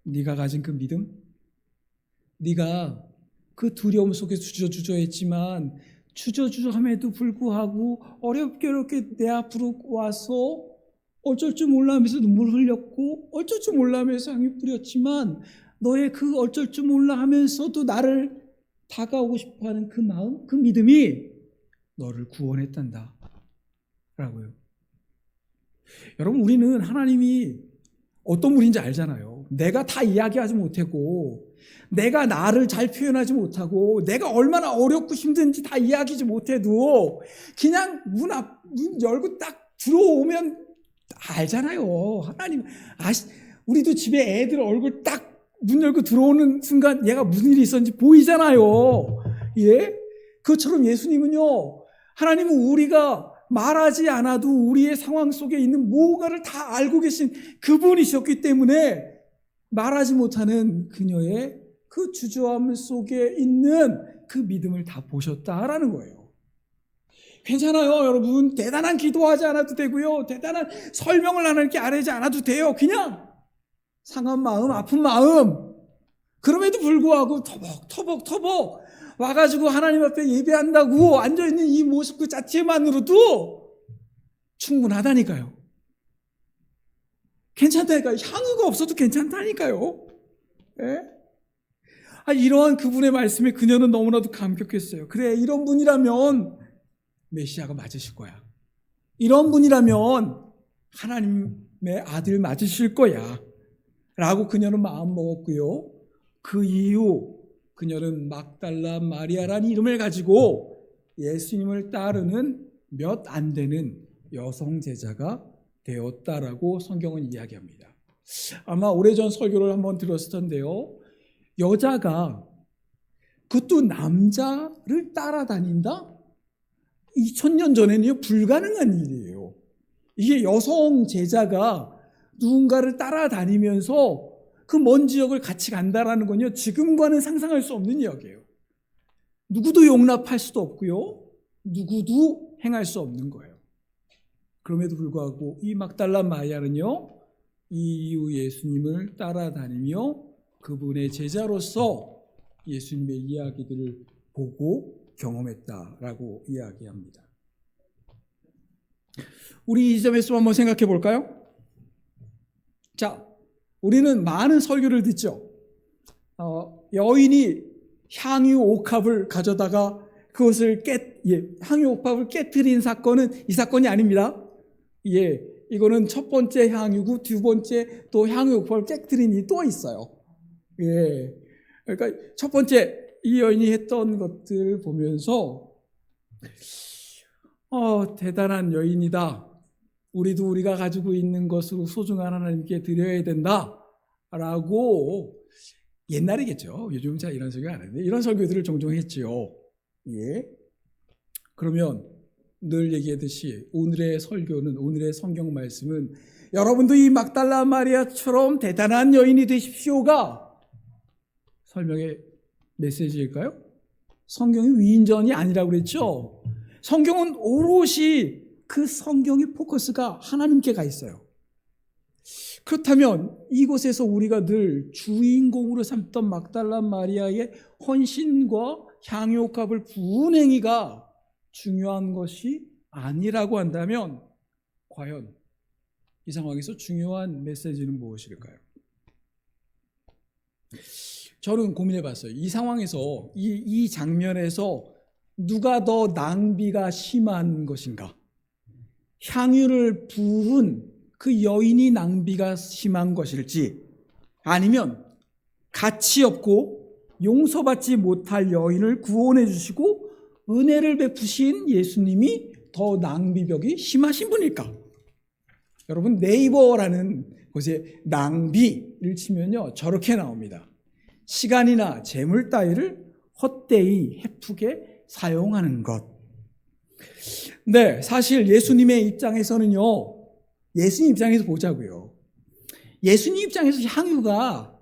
네가 가진 그 믿음, 네가 그 두려움 속에 주저주저했지만 주저주저함에도 불구하고 어렵게 내 앞으로 와서 어쩔 줄 몰라 하면서 눈물 흘렸고 어쩔 줄 몰라 하면서 향유 뿌렸지만 너의 그 어쩔 줄 몰라 하면서도 나를 다가오고 싶어하는 그 마음, 그 믿음이 너를 구원했단다 라고요. 여러분 우리는 하나님이 어떤 분인지 알잖아요. 내가 다 이야기하지 못하고 내가 나를 잘 표현하지 못하고 내가 얼마나 어렵고 힘든지 다 이야기하지 못해도 그냥 문 열고 딱 들어오면 알잖아요. 하나님 우리도 집에 애들 얼굴 딱 문 열고 들어오는 순간 얘가 무슨 일이 있었는지 보이잖아요. 예? 그것처럼 예수님은요, 하나님은 우리가 말하지 않아도 우리의 상황 속에 있는 뭔가를 다 알고 계신 그분이셨기 때문에 말하지 못하는 그녀의 그 주저함 속에 있는 그 믿음을 다 보셨다라는 거예요. 괜찮아요, 여러분. 대단한 기도하지 않아도 되고요. 대단한 설명을 하나님께 아뢰지 않아도 돼요. 그냥 상한 마음, 아픈 마음. 그럼에도 불구하고 터벅 와가지고 하나님 앞에 예배한다고 앉아있는 이 모습 그 자체만으로도 충분하다니까요. 괜찮다니까요. 향유가 없어도 괜찮다니까요. 예? 이러한 그분의 말씀에 그녀는 너무나도 감격했어요. 그래, 이런 분이라면 메시아가 맞으실 거야. 이런 분이라면 하나님의 아들 맞으실 거야 라고 그녀는 마음 먹었고요. 그 이후 그녀는 막달라 마리아라는 이름을 가지고 예수님을 따르는 몇 안 되는 여성 제자가 되었다라고 성경은 이야기합니다. 아마 오래전 설교를 한번 들었을 텐데요. 여자가 그것도 남자를 따라다닌다? 2000년 전에는 불가능한 일이에요. 이게 여성 제자가 누군가를 따라다니면서 그 먼 지역을 같이 간다라는 건요, 지금과는 상상할 수 없는 이야기예요. 누구도 용납할 수도 없고요, 누구도 행할 수 없는 거예요. 그럼에도 불구하고 이 막달라 마리아는요, 이 이후 예수님을 따라다니며 그분의 제자로서 예수님의 이야기들을 보고 경험했다라고 이야기합니다. 우리 이 점에서 한번 생각해 볼까요? 자, 우리는 많은 설교를 듣죠. 여인이 향유 옥합을 가져다가 그것을 향유 옥합을 깨트린 사건은 이 사건이 아닙니다. 예, 이거는 첫 번째 향유고 두 번째 또 향유 옥합을 깨트린 일이 또 있어요. 예, 그러니까 첫 번째 이 여인이 했던 것들 보면서 대단한 여인이다. 우리도 우리가 가지고 있는 것으로 소중한 하나님께 드려야 된다라고, 옛날이겠죠. 요즘 잘 이런 설교 안 하는데 이런 설교들을 종종 했지요. 예. 그러면 늘 얘기했듯이 오늘의 설교는, 오늘의 성경 말씀은 여러분도 이 막달라 마리아처럼 대단한 여인이 되십시오가 설명의 메시지일까요? 성경이 위인전이 아니라고 그랬죠. 성경은 오롯이 그 성경의 포커스가 하나님께 가 있어요. 그렇다면 이곳에서 우리가 늘 주인공으로 삼던 막달라 마리아의 헌신과 향유값을 부은 행위가 중요한 것이 아니라고 한다면 과연 이 상황에서 중요한 메시지는 무엇일까요? 저는 고민해 봤어요. 이 상황에서 이 장면에서 누가 더 낭비가 심한 것인가? 향유를 부은 그 여인이 낭비가 심한 것일지, 아니면 가치 없고 용서받지 못할 여인을 구원해 주시고 은혜를 베푸신 예수님이 더 낭비벽이 심하신 분일까? 여러분, 네이버라는 곳에 낭비를 치면요 저렇게 나옵니다. 시간이나 재물 따위를 헛되이 헤프게 사용하는 것. 네, 사실 예수님의 입장에서는요, 예수님 입장에서 보자고요. 예수님 입장에서 향유가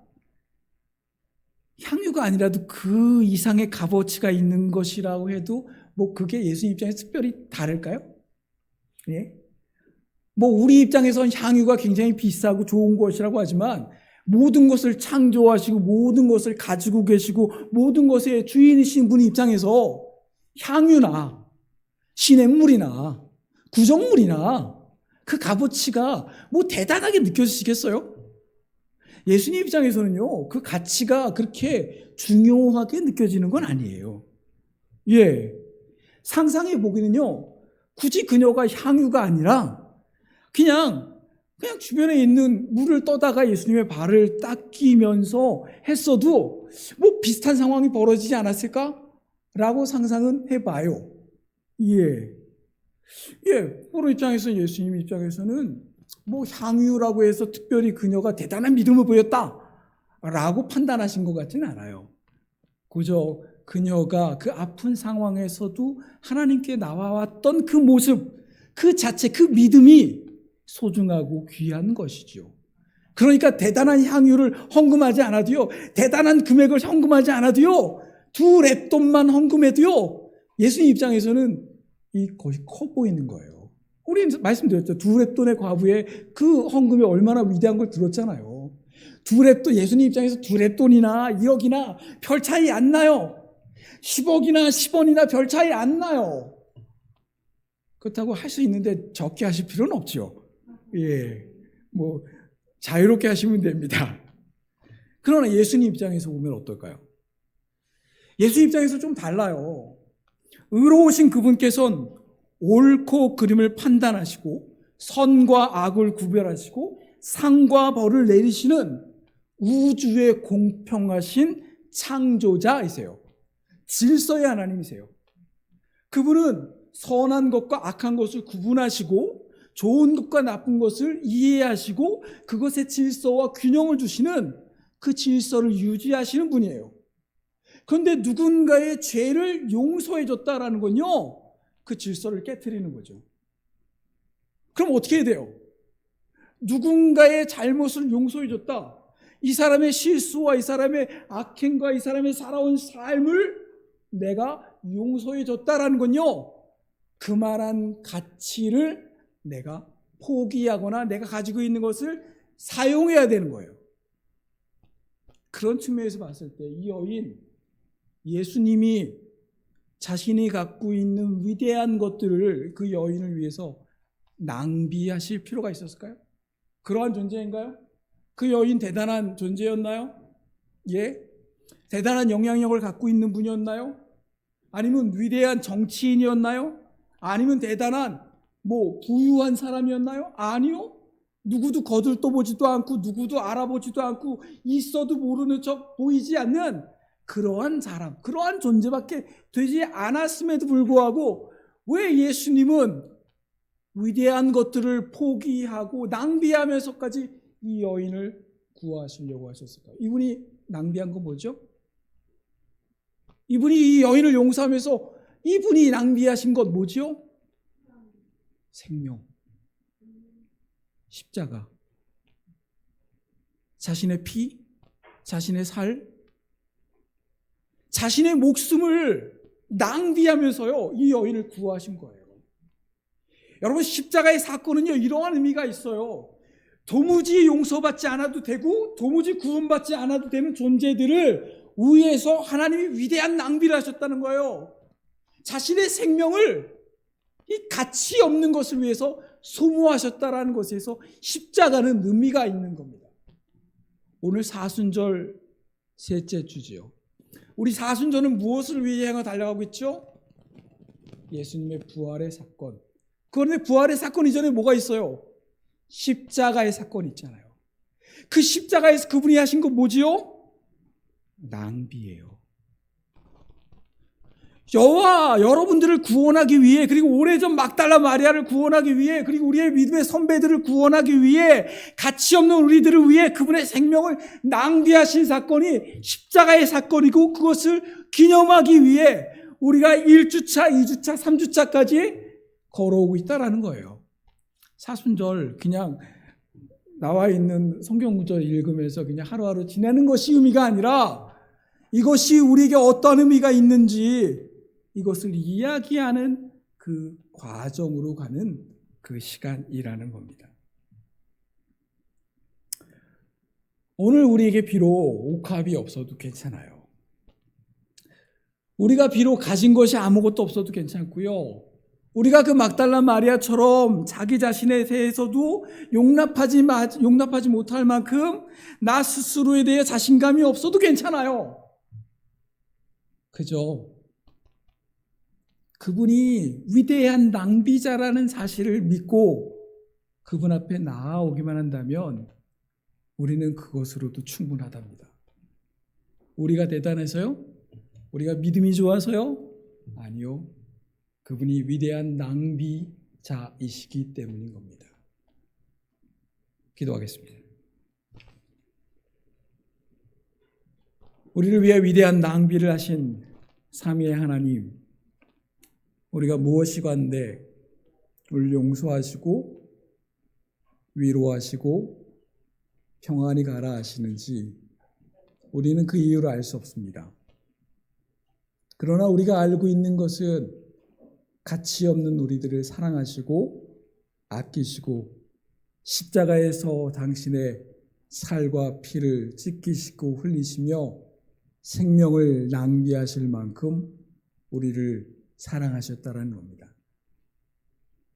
아니라도 그 이상의 값어치가 있는 것이라고 해도 뭐 그게 예수님 입장에서 특별히 다를까요? 예? 뭐 우리 입장에서는 향유가 굉장히 비싸고 좋은 것이라고 하지만 모든 것을 창조하시고 모든 것을 가지고 계시고 모든 것의 주인이신 분 입장에서 향유나 시냇물이나 구정물이나 그 값어치가 뭐 대단하게 느껴지시겠어요? 예수님 입장에서는요, 그 가치가 그렇게 중요하게 느껴지는 건 아니에요. 예. 상상해 보기는요, 굳이 그녀가 향유가 아니라 그냥 주변에 있는 물을 떠다가 예수님의 발을 닦이면서 했어도 뭐 비슷한 상황이 벌어지지 않았을까? 라고 상상은 해봐요. 예. 포로 입장에서 예수님 입장에서는 뭐 향유라고 해서 특별히 그녀가 대단한 믿음을 보였다 라고 판단하신 것 같지는 않아요. 그저 그녀가 그 아픈 상황에서도 하나님께 나와왔던 그 모습, 그 자체, 그 믿음이 소중하고 귀한 것이죠. 그러니까 대단한 향유를 헌금하지 않아도요, 대단한 금액을 헌금하지 않아도요, 2렙돈만 헌금해도요, 예수님 입장에서는 이 것이 커 보이는 거예요. 우리 말씀드렸죠. 2렙돈의 과부의 그 헌금이 얼마나 위대한 걸 들었잖아요. 2렙돈, 예수님 입장에서 2렙돈이나 1억이나 별 차이 안 나요. 10억이나 10원이나 별 차이 안 나요. 그렇다고 할 수 있는데 적게 하실 필요는 없죠. 예, 뭐 자유롭게 하시면 됩니다. 그러나 예수님 입장에서 보면 어떨까요? 예수님 입장에서 좀 달라요. 의로우신 그분께서는 옳고 그름을 판단하시고 선과 악을 구별하시고 상과 벌을 내리시는 우주의 공평하신 창조자이세요. 질서의 하나님이세요. 그분은 선한 것과 악한 것을 구분하시고 좋은 것과 나쁜 것을 이해하시고 그것의 질서와 균형을 주시는 그 질서를 유지하시는 분이에요. 그런데 누군가의 죄를 용서해 줬다라는 건요, 그 질서를 깨트리는 거죠. 그럼 어떻게 해야 돼요? 누군가의 잘못을 용서해 줬다. 이 사람의 실수와 이 사람의 악행과 이 사람의 살아온 삶을 내가 용서해 줬다라는 건요, 그만한 가치를 내가 포기하거나 내가 가지고 있는 것을 사용해야 되는 거예요. 그런 측면에서 봤을 때 이 여인, 예수님이 자신이 갖고 있는 위대한 것들을 그 여인을 위해서 낭비하실 필요가 있었을까요? 그러한 존재인가요? 그 여인 대단한 존재였나요? 예? 대단한 영향력을 갖고 있는 분이었나요? 아니면 위대한 정치인이었나요? 아니면 대단한 부유한 사람이었나요? 아니요. 누구도 거들떠보지도 않고 누구도 알아보지도 않고 있어도 모르는 척 보이지 않는 그러한 사람, 그러한 존재밖에 되지 않았음에도 불구하고 왜 예수님은 위대한 것들을 포기하고 낭비하면서까지 이 여인을 구하시려고 하셨을까요? 이분이 낭비한 건 뭐죠? 이분이 이 여인을 용서하면서 이분이 낭비하신 것 뭐지요? 생명. 십자가. 자신의 피, 자신의 살, 자신의 목숨을 낭비하면서요, 이 여인을 구하신 거예요. 여러분, 십자가의 사건은요, 이러한 의미가 있어요. 도무지 용서받지 않아도 되고 도무지 구원받지 않아도 되는 존재들을 위해서 하나님이 위대한 낭비를 하셨다는 거예요. 자신의 생명을 이 가치 없는 것을 위해서 소모하셨다라는 것에서 십자가는 의미가 있는 겁니다. 오늘 사순절 셋째 주지요. 우리 사순절은 무엇을 위해 달려가고 있죠? 예수님의 부활의 사건. 그런데 부활의 사건 이전에 뭐가 있어요? 십자가의 사건이 있잖아요. 그 십자가에서 그분이 하신 건 뭐지요? 낭비예요. 저와 여러분들을 구원하기 위해, 그리고 오래전 막달라 마리아를 구원하기 위해, 그리고 우리의 믿음의 선배들을 구원하기 위해, 가치 없는 우리들을 위해 그분의 생명을 낭비하신 사건이 십자가의 사건이고, 그것을 기념하기 위해 우리가 1주차, 2주차, 3주차까지 걸어오고 있다라는 거예요. 사순절 그냥 나와 있는 성경 구절 읽으면서 그냥 하루하루 지내는 것이 의미가 아니라, 이것이 우리에게 어떤 의미가 있는지 이것을 이야기하는 그 과정으로 가는 그 시간이라는 겁니다. 오늘 우리에게 비록 옥합이 없어도 괜찮아요. 우리가 비록 가진 것이 아무것도 없어도 괜찮고요. 우리가 그 막달라 마리아처럼 자기 자신에 대해서도 용납하지 못할 만큼 나 스스로에 대해 자신감이 없어도 괜찮아요. 그죠? 그분이 위대한 낭비자라는 사실을 믿고 그분 앞에 나아오기만 한다면 우리는 그것으로도 충분하답니다. 우리가 대단해서요? 우리가 믿음이 좋아서요? 아니요. 그분이 위대한 낭비자이시기 때문인 겁니다. 기도하겠습니다. 우리를 위해 위대한 낭비를 하신 삼위의 하나님, 우리가 무엇이 관대 우리를 용서하시고 위로하시고 평안히 가라 하시는지 우리는 그 이유를 알 수 없습니다. 그러나 우리가 알고 있는 것은 가치 없는 우리들을 사랑하시고 아끼시고 십자가에서 당신의 살과 피를 찢기시고 흘리시며 생명을 낭비하실 만큼 우리를 사랑하셨다라는 겁니다.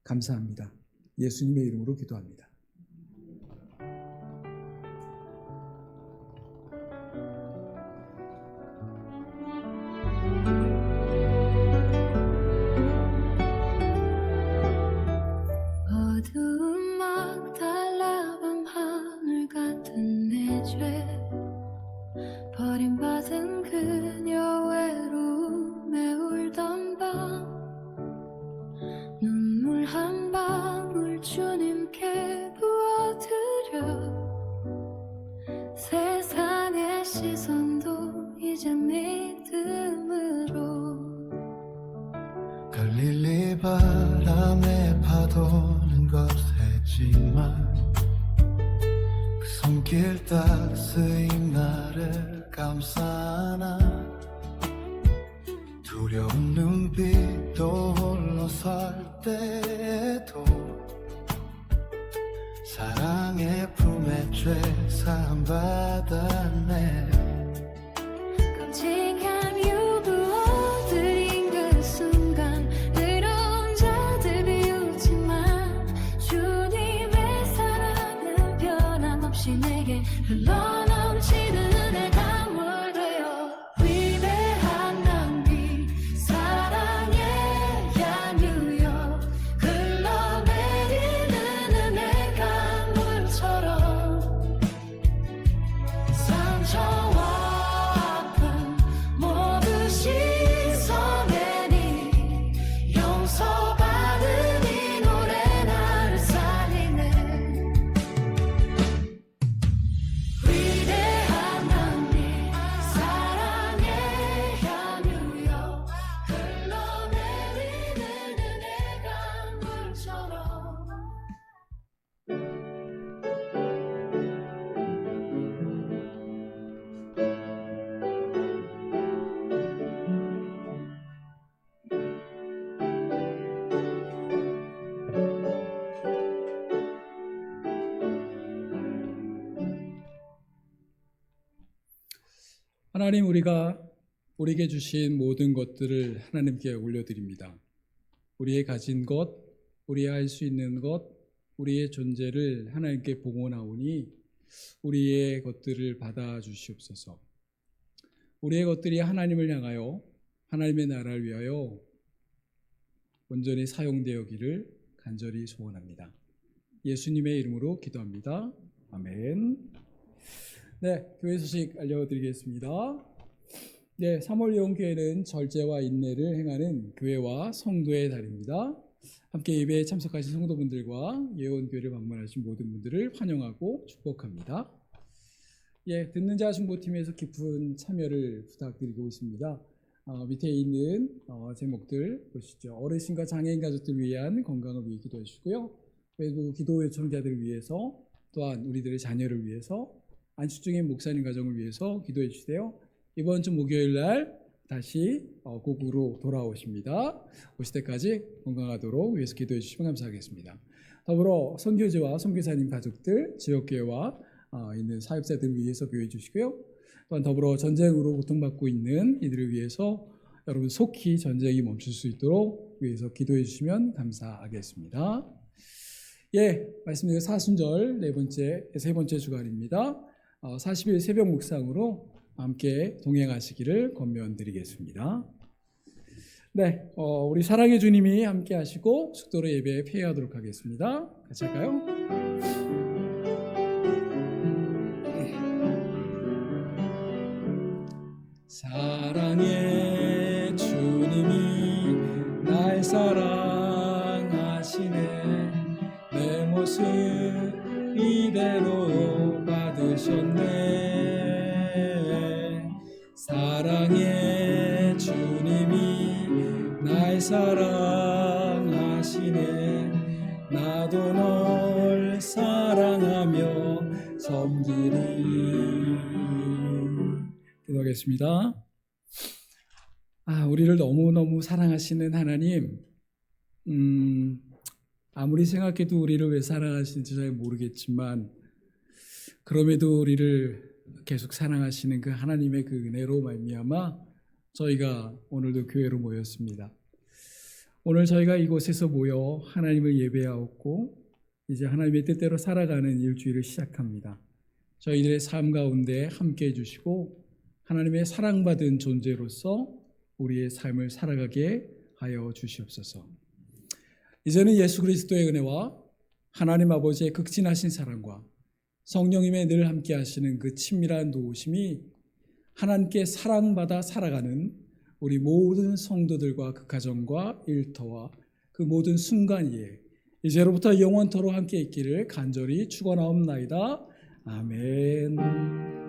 감사합니다. 예수님의 이름으로 기도합니다. 어두운 막달라 밤 하늘 같은 내 죄 버림받은 그녀 외로움에 울던 밤 눈물 한 방울 주님께 부어드려 세상의 시선도 이제 믿음으로 갈릴리 바람에 파도는 거세지만 그 손길 따스히 나를 감싸나 두려운 눈빛도 홀로 설 때에도 사랑의 품에 죄 사함 받았네. 끔찍한 유부 얻은 그 순간 의로운 자들 비웃지만 주님의 사랑은 변함없이 내게 흘러넘치는 은혜가 몰되어 위대한 낭비 사랑의 양유여 흘러내리는 은혜가 물처럼 하나님, 우리에게 주신 모든 것들을 하나님께 올려드립니다. 우리의 가진 것, 우리의 할 수 있는 것, 우리의 존재를 하나님께 봉헌하오니 우리의 것들을 받아주시옵소서. 우리의 것들이 하나님을 향하여 하나님의 나라를 위하여 온전히 사용되어기를 간절히 소원합니다. 예수님의 이름으로 기도합니다. 아멘. 네, 교회 소식 알려드리겠습니다. 네, 3월 예언교회는 절제와 인내를 행하는 교회와 성도의 달입니다. 함께 예배에 참석하신 성도분들과 예언교회를 방문하신 모든 분들을 환영하고 축복합니다. 예, 듣는 자 중보팀에서 깊은 참여를 부탁드리고 있습니다. 밑에 있는 제목들 보시죠. 어르신과 장애인 가족들을 위한 건강을 위해 기도해 주시고요. 외부 기도 요청자들을 위해서, 또한 우리들의 자녀를 위해서, 안식 중인 목사님 가정을 위해서 기도해 주세요. 이번 주 목요일 날 다시 고국으로 돌아오십니다. 오실 때까지 건강하도록 위해서 기도해 주시면 감사하겠습니다. 더불어 선교지와 선교사님 가족들, 지역교회와 있는 사역자들을 위해서 기도해 주시고요. 또한 더불어 전쟁으로 고통받고 있는 이들을 위해서 여러분 속히 전쟁이 멈출 수 있도록 위해서 기도해 주시면 감사하겠습니다. 예, 말씀드린 사순절 세 번째 주간입니다. 40일 새벽 묵상으로 함께 동행하시기를 권면드리겠습니다. 네, 우리 사랑의 주님이 함께 하시고 숙도로 예배에 폐회하도록 하겠습니다. 같이 할까요? 사랑의 주님이 날 사랑하시네. 내 모습 이대로 받으셨네. 사랑의 주님이 날 사랑하시네. 나도 널 사랑하며 섬기리. 기도하겠습니다. 우리를 너무너무 사랑하시는 하나님, 아무리 생각해도 우리를 왜 사랑하시는지 잘 모르겠지만 그럼에도 우리를 계속 사랑하시는 그 하나님의 그 은혜로 말미암아 저희가 오늘도 교회로 모였습니다. 오늘 저희가 이곳에서 모여 하나님을 예배하고 이제 하나님의 뜻대로 살아가는 일주일을 시작합니다. 저희들의 삶 가운데 함께 해주시고 하나님의 사랑받은 존재로서 우리의 삶을 살아가게 하여 주시옵소서. 이제는 예수 그리스도의 은혜와 하나님 아버지의 극진하신 사랑과 성령님의 늘 함께 하시는 그 친밀한 도우심이 하나님께 사랑받아 살아가는 우리 모든 성도들과 그 가정과 일터와 그 모든 순간에 이제로부터 영원토록 함께 있기를 간절히 축원하옵나이다. 아멘.